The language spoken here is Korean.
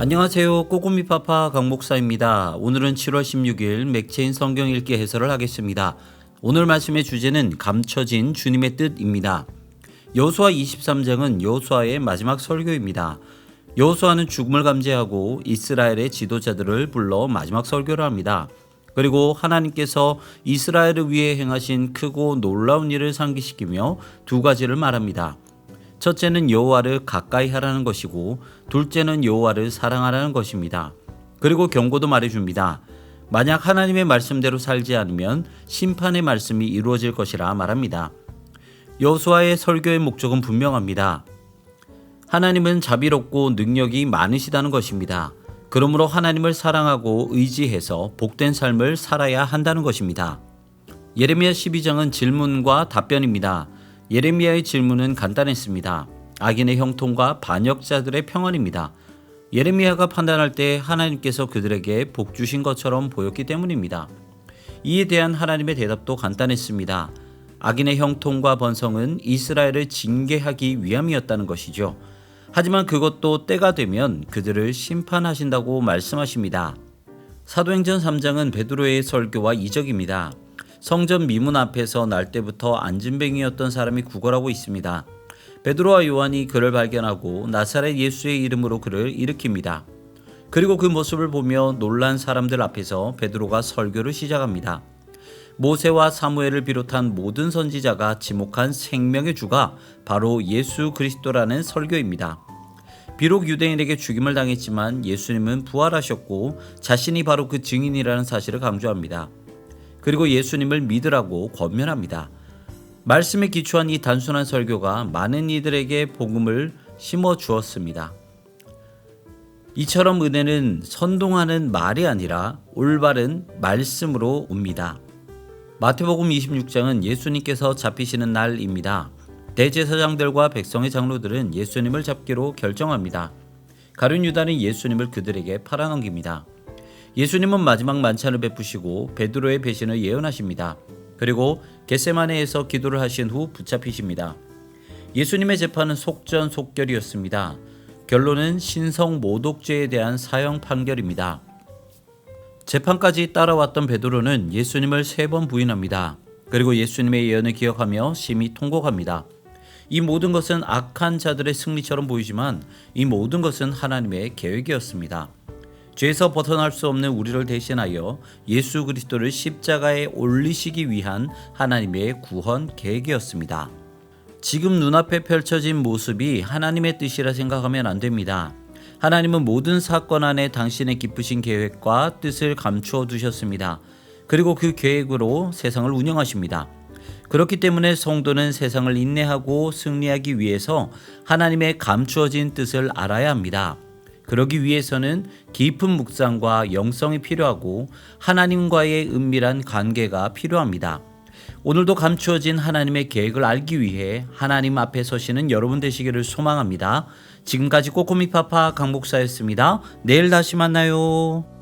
안녕하세요. 꼬꼬미파파 강목사입니다. 오늘은 7월 16일 맥체인 성경 읽기 해설을 하겠습니다. 오늘 말씀의 주제는 감춰진 주님의 뜻입니다. 여호수아 23장은 여호수아의 마지막 설교입니다. 여호수아는 죽음을 감지하고 이스라엘의 지도자들을 불러 마지막 설교를 합니다. 그리고 하나님께서 이스라엘을 위해 행하신 크고 놀라운 일을 상기시키며 두 가지를 말합니다. 첫째는 여호와를 가까이 하라는 것이고 둘째는 여호와를 사랑하라는 것입니다. 그리고 경고도 말해줍니다. 만약 하나님의 말씀대로 살지 않으면 심판의 말씀이 이루어질 것이라 말합니다. 여호수아의 설교의 목적은 분명합니다. 하나님은 자비롭고 능력이 많으시다는 것입니다. 그러므로 하나님을 사랑하고 의지해서 복된 삶을 살아야 한다는 것입니다. 예레미야 12장은 질문과 답변입니다. 예레미야의 질문은 간단했습니다. 악인의 형통과 반역자들의 평안입니다. 예레미야가 판단할 때 하나님께서 그들에게 복 주신 것처럼 보였기 때문입니다. 이에 대한 하나님의 대답도 간단했습니다. 악인의 형통과 번성은 이스라엘을 징계하기 위함이었다는 것이죠. 하지만 그것도 때가 되면 그들을 심판하신다고 말씀하십니다. 사도행전 3장은 베드로의 설교와 이적입니다. 성전 미문 앞에서 날 때부터 안진뱅이였던 사람이 구걸하고 있습니다. 베드로와 요한이 그를 발견하고 나사렛 예수의 이름으로 그를 일으킵니다. 그리고 그 모습을 보며 놀란 사람들 앞에서 베드로가 설교를 시작합니다. 모세와 사무엘을 비롯한 모든 선지자가 지목한 생명의 주가 바로 예수 그리스도라는 설교입니다. 비록 유대인에게 죽임을 당했지만 예수님은 부활하셨고 자신이 바로 그 증인이라는 사실을 강조합니다. 그리고 예수님을 믿으라고 권면합니다. 말씀에 기초한 이 단순한 설교가 많은 이들에게 복음을 심어 주었습니다. 이처럼 은혜는 선동하는 말이 아니라 올바른 말씀으로 옵니다. 마태복음 26장은 예수님께서 잡히시는 날입니다. 대제사장들과 백성의 장로들은 예수님을 잡기로 결정합니다. 가룟 유다는 예수님을 그들에게 팔아넘깁니다. 예수님은 마지막 만찬을 베푸시고 베드로의 배신을 예언하십니다. 그리고 겟세마네에서 기도를 하신 후 붙잡히십니다. 예수님의 재판은 속전속결이었습니다. 결론은 신성 모독죄에 대한 사형 판결입니다. 재판까지 따라왔던 베드로는 예수님을 3번 부인합니다. 그리고 예수님의 예언을 기억하며 심히 통곡합니다. 이 모든 것은 악한 자들의 승리처럼 보이지만 이 모든 것은 하나님의 계획이었습니다. 죄에서 벗어날 수 없는 우리를 대신하여 예수 그리스도를 십자가에 올리시기 위한 하나님의 구원 계획이었습니다. 지금 눈앞에 펼쳐진 모습이 하나님의 뜻이라 생각하면 안 됩니다. 하나님은 모든 사건 안에 당신의 기쁘신 계획과 뜻을 감추어 두셨습니다. 그리고 그 계획으로 세상을 운영하십니다. 그렇기 때문에 성도는 세상을 인내하고 승리하기 위해서 하나님의 감추어진 뜻을 알아야 합니다. 그러기 위해서는 깊은 묵상과 영성이 필요하고 하나님과의 은밀한 관계가 필요합니다. 오늘도 감추어진 하나님의 계획을 알기 위해 하나님 앞에 서시는 여러분 되시기를 소망합니다. 지금까지 꼬꼬미파파 강목사였습니다. 내일 다시 만나요.